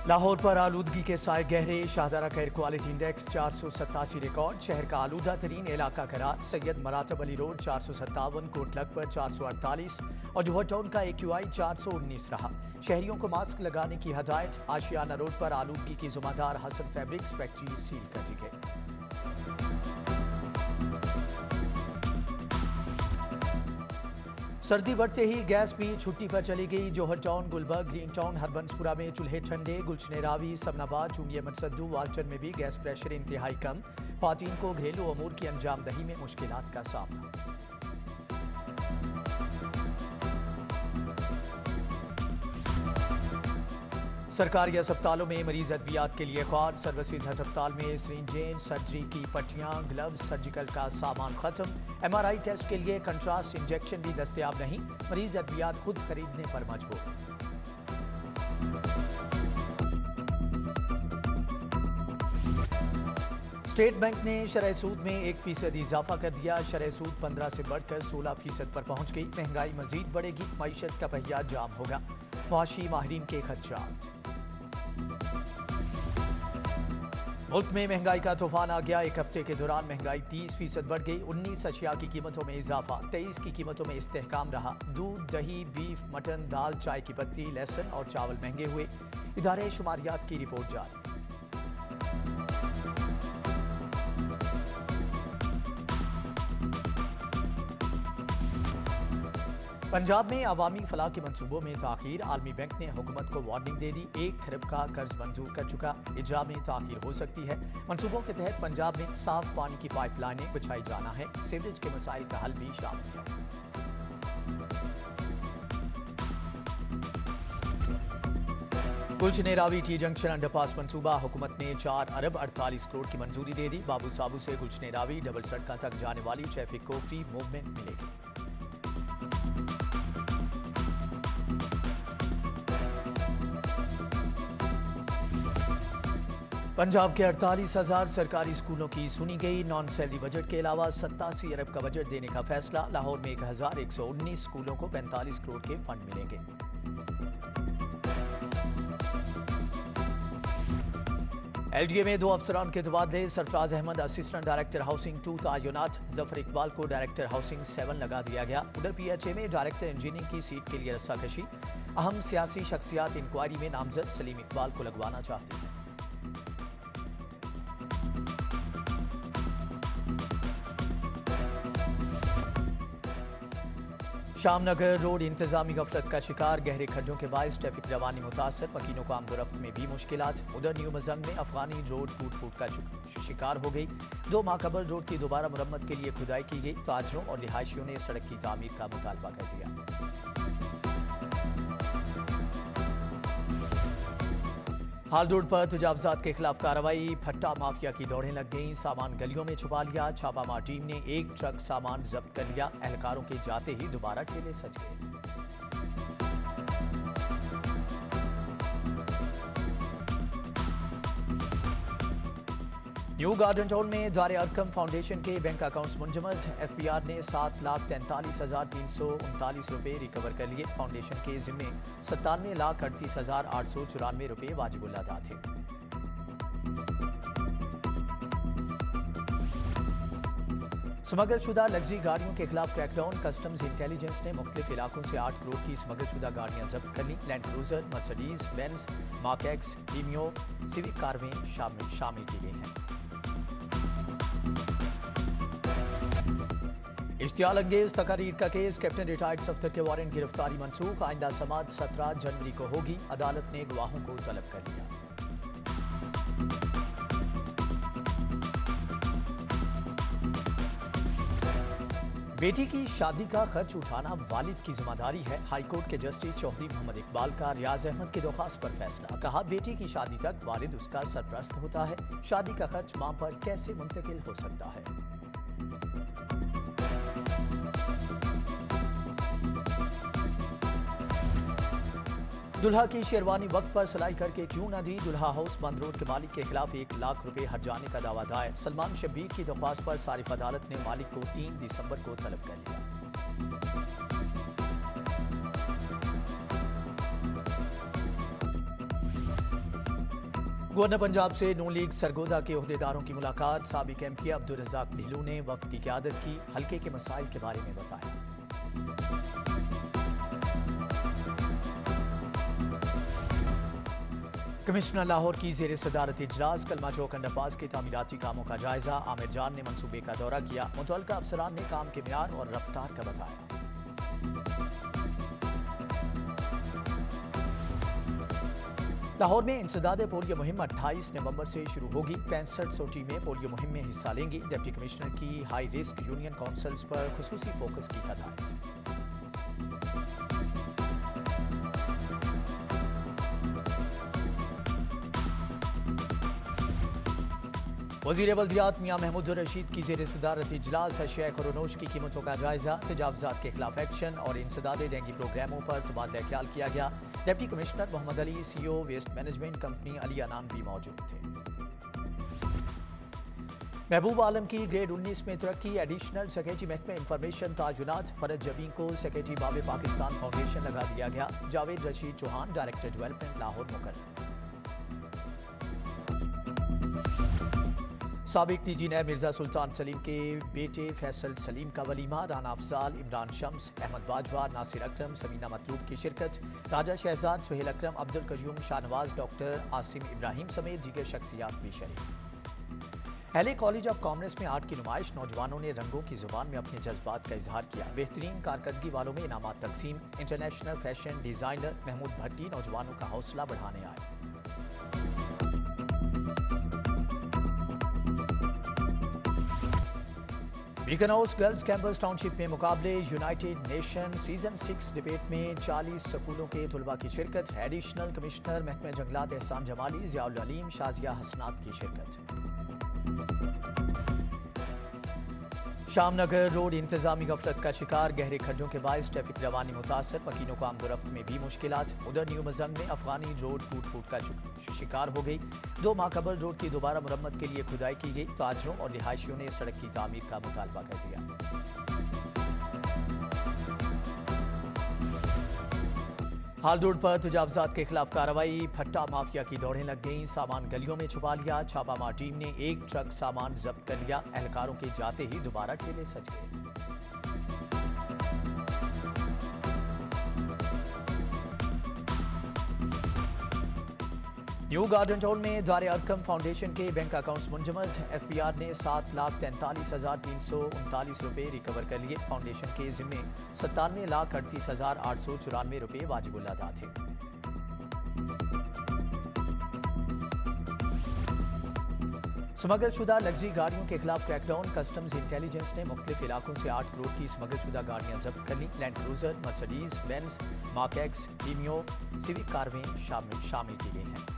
लाहौर पर आलूदगी के साए गहरे। शाहदरा का एयर क्वालिटी इंडेक्स 487 रिकॉर्ड। शहर का आलूदा तरीन इलाका करार। सैयद मरातब अली रोड 457, कोटलक पर 448 और जोहर टाउन का AQI 419 रहा। शहरियों को मास्क लगाने की हदायत। आशियाना रोड पर आलूदगी की जिम्मेदार हसन फैब्रिक्स फैक्ट्री सील कर दी गई। सर्दी बढ़ते ही गैस भी छुट्टी पर चली गई। Johar town, Gulberg, green town, Harbanspura में चूल्हे ठंडे। गुलशन रावी, सबनाबाद, चुंगी अहमद सद्दू, वाल्टर में भी गैस प्रेशर इंतहाई कम। ख्वातीन को घरेलू अमूर की अंजाम दही में मुश्किलात का सामना। सरकारी अस्पतालों में मरीज अद्वियात के लिए ख्वार। सर्वसिद्ध अस्पताल में सिरिंजें, सर्जरी की पट्टियां, ग्लव्स, सर्जिकल का सामान खत्म। MRI टेस्ट के लिए कंट्रास्ट इंजेक्शन भी दस्तयाब नहीं। मरीज अद्वियात खुद खरीदने पर मजबूर। स्टेट बैंक ने शरह सूद में 1% इजाफा कर दिया। शरह सूद 15 से बढ़कर 16% पर पहुंच गई। महंगाई मजीद बढ़ेगी, मईशत का पहिया जाम होगा। मुआशी माहिरीन के खदशात। मुल्क में महंगाई का तूफान आ गया। एक हफ्ते के दौरान महंगाई 30% बढ़ गई। 19 अशिया की कीमतों में इजाफा, 23 की कीमतों में इस्तेहकाम रहा। दूध, दही, बीफ, मटन, दाल, चाय की पत्ती, लहसुन और चावल महंगे हुए। इदारे शुमारियात की रिपोर्ट जारी। पंजाब में अवामी फलाह के मंसूबों में ताखीर। आलमी बैंक ने हुकूमत को वार्निंग दे दी। 1 खरब का कर्ज मंजूर कर चुका। इजरा में ताखीर हो सकती है। मंसूबों के तहत पंजाब में साफ पानी की पाइपलाइनें बिछाई जाना है। सीवरेज के मसाइल का हल भी शामिल है। गुलशन रावी टी जंक्शन अंडरपास मंसूबा। हुकूमत ने 4 अरब 48 करोड़ की मंजूरी दे दी। बाबू साबू से गुलशन रावी डबल सड़क तक जाने वाली ट्रैफिक को फ्री मूवमेंट मिलेगी। पंजाब के 48,000 सरकारी स्कूलों की सुनी गई। नॉन सैलरी बजट के अलावा 87 अरब का बजट देने का फैसला। लाहौर में 1119 स्कूलों को 45 करोड़ के फंड मिलेंगे। LDA में 2 अफसरान के तबादले। Sarfaraz Ahmed assistant director housing 2 तयनात। जफर इकबाल को डायरेक्टर हाउसिंग 7 लगा दिया गया। उधर PHA में डायरेक्टर इंजीनियरिंग की सीट के लिए रस्साकशी। अहम सियासी शख्सियात इंक्वायरी में नामजद। सलीम इकबाल को लगवाना चाहती है। शामनगर रोड इंतजामी गफलत का शिकार। गहरे खड्डों के बायस ट्रैफिक रवानी मुतासर। मकीनों को आमदोरफ्त में भी मुश्किलात। उधर न्यू मजंग में अफगानी रोड टूट का शिकार हो गई। 2 माह कबल रोड की दोबारा मुरम्मत के लिए खुदाई की गई। ताजरों और रिहायशियों ने सड़क की तामीर का मुतालबा कर दिया। हाल रोड पर तजावजात के खिलाफ कार्रवाई। भट्टा माफिया की दौड़ें लग गईं। सामान गलियों में छुपा लिया। छापामार टीम ने 1 ट्रक सामान जब्त कर लिया। एहलकारों के जाते ही दोबारा ठेले सज गए। न्यू गार्डन टाउन में दारे अरकम फाउंडेशन के बैंक अकाउंट्स मुंजमद। FPR ने 7,43,339 रुपए रिकवर कर लिए। फाउंडेशन के जिम्मे 97,38,894 रुपए वाजिबुल अदा थे। स्मगल शुदा लग्जरी गाड़ियों के खिलाफ क्रैकडाउन। कस्टम्स इंटेलिजेंस ने मुख्तलिफ इलाकों से 8 करोड़ की स्मगल शुदा गाड़ियां जब्त कर ली। Land Cruiser, Mercedes Benz, Mark X, टीमियो, सिविक कार में शामिल की गई हैं। इश्तियाल अंगेज तकारीर का केस। कैप्टन रिटायर्ड सफ्तर के वारंट गिरफ्तारी मनसूख। आइंदा समाअत 17 जनवरी को होगी। अदालत ने गवाहों को तलब कर लिया। बेटी की शादी का खर्च उठाना वालिद की जिम्मेदारी है। हाईकोर्ट के जस्टिस चौधरी मोहम्मद इकबाल का रियाज अहमद की दरख्वास्त पर फैसला। कहा, बेटी की शादी तक वालिद उसका सरपरस्त होता है। शादी का खर्च मां पर कैसे मुंतकिल हो सकता है। दुल्हा की शेरवानी वक्त पर सिलाई करके क्यों न दी। दुल्हा हाउस बंद रोड के मालिक के खिलाफ 1 लाख रुपए हर्जाने का दावा दायर। सलमान शब्बीर की दरख्वास्त पर सारिफ अदालत ने मालिक को 3 दिसंबर को तलब कर लिया। गवर्नर पंजाब से नून लीग सरगोदा के ओहदेदारों की मुलाकात। साबिक एमपी अब्दुल रज़ाक ढिल्लू ने वफ्द की क़यादत की, हल्के के मसाइल के बारे में बताया। कमिश्नर लाहौर की ज़ेर सदारत इजलास। कलमा चौक अंडरपास के तामीराती कामों का जायजा। आमिर जान ने मनसूबे का दौरा किया। मुतल्लिका अफसरान ने काम के मियार और रफ्तार का बताया। लाहौर में इंसदाद पोलियो मुहिम 28 नवंबर से शुरू होगी। 6500 टीमें पोलियो मुहिम में हिस्सा लेंगी। डिप्टी कमिश्नर की हाई रिस्क यूनियन काउंसिल्स पर खुसूसी फोकस की हदायत। वज़ीर बल्दियात मियां महमूद रशीद की ज़ेर सदारत इजलास। अशिया खुरोनोश की कीमतों का जायजा। तजावुज़ात के खिलाफ एक्शन और इंसदाद डेंगी प्रोग्रामों पर तबादला ख्याल किया गया। Deputy commissioner Mohammad Ali, CEO waste management company Ali Anan भी मौजूद थे। महबूब आलम की ग्रेड 19 में तरक्की। एडिशनल सेक्रेटरी महकमा इंफॉर्मेशन तायुनात फरद जबीन को सेक्रेटरी बाबे पाकिस्तान फाउंडेशन लगा दिया गया। जावेद रशीद चौहान डायरेक्टर डेवलपमेंट लाहौर मुकर्रर। साबिक DG नैब मिर्जा सुल्तान सलीम के बेटे फैसल सलीम का वलीमा। राना अफजाल, इमरान शम्स, अहमद बाजवा, नासिर अकरम, समीना मतलूब की शिरकत। राजा शहजाद, सुहेल अकरम, अब्दुल कयूम, शाहनवाज, डॉक्टर आसिम इब्राहिम समेत दीगर शख्सियात भी शरीक। एलए कॉलेज ऑफ कॉमर्स में आर्ट की नुमाइश। नौजवानों ने रंगों की जुबान में अपने जज्बात का इजहार किया। बेहतरीन कारकर्दगी वालों में इनामात तकसीम। इंटरनेशनल फैशन डिजाइनर महमूद भट्टी नौजवानों का हौसला बढ़ाने आए। Beacon house girls campus township में मुकाबले। यूनाइटेड नेशन सीजन 6 डिबेट में 40 स्कूलों के तुलबा की शिरकत। एडिशनल कमिश्नर महकमा जंगलात एहसान जमाली, जियाउल अलीम, शाजिया हसनात की शिरकत। शामनगर रोड इंतजामी गफलत का शिकार। गहरे खड्डों के बायस ट्रैफिक रवानी मुतासर। मकीनों को आमदोरफ्त में भी मुश्किलात। उधर न्यू मजंग में अफगानी रोड टूट फूट का शिकार हो गई। 2 माह कबल रोड की दोबारा मुरम्मत के लिए खुदाई की गई। ताजरों और रिहायशियों ने सड़क की तामीर का मुतालबा कर दिया। हाल रोड पर तजावुज़ात के खिलाफ कार्रवाई। भट्टा माफिया की दौड़ें लग गईं। सामान गलियों में छुपा लिया। छापामार टीम ने 1 ट्रक सामान जब्त कर लिया। एहलकारों के जाते ही दोबारा ठेले सज गए। न्यू गार्डन टाउन में दारे अरकम फाउंडेशन के बैंक अकाउंट्स मुंजमद। FBR ने 7,43,339 रुपए रिकवर कर लिए। फाउंडेशन के जिम्मे 97,38,894 रुपए वाजिबुल अदा थे। स्मगल शुदा लग्जरी गाड़ियों के खिलाफ क्रैकडाउन। कस्टम्स इंटेलिजेंस ने मुख्तलिफ इलाकों से 8 करोड़ की स्मगल शुदा गाड़ियां जब्त कर ली। Land Cruiser, Mercedes Benz, Mark X, टीमियो, सिविक कार में शामिल की गई हैं।